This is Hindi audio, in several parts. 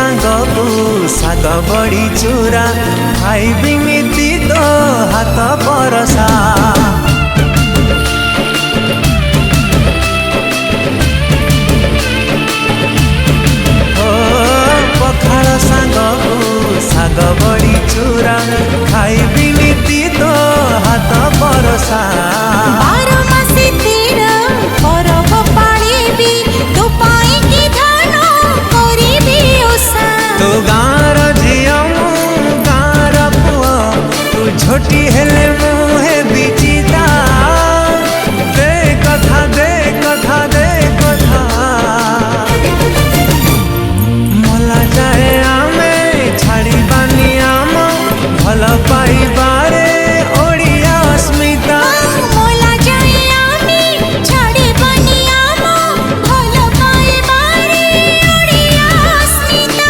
सांग को साग बड़ी चूरा खाइबी नीति तो हाथ परसा पखाड़ सांग को साग बड़ी चूरा खाइबी नीति तो हाथ परसा छोटी हेले मुहे बिचिता दे कथा दे कथा दे कथा मला जाए आमे छाड़ी बानी आम भल पाइबारे ओडिया अस्मिता मला जाए आमे छाड़ी बानी आम भल पाइबारे ओडिया अस्मिता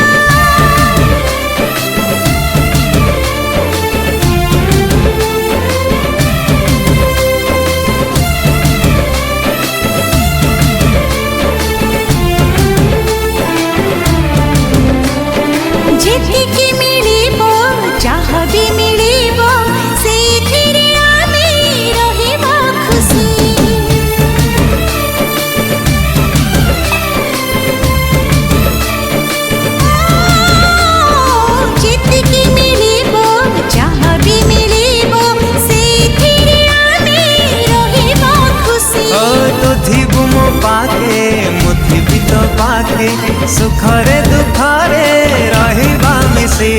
जेतिकी मिलिबो जहाँ भी मिलिबो सेथिरे आमे रहिबा खुशी जेतिकी मिलिबो जहाँ भी मिलिबो सेथिरे आमे रहिबा खुशी तो थिबु मो पाखे मुथिबी तो पाखे सुखरे दुखरे रहिबा मिसी।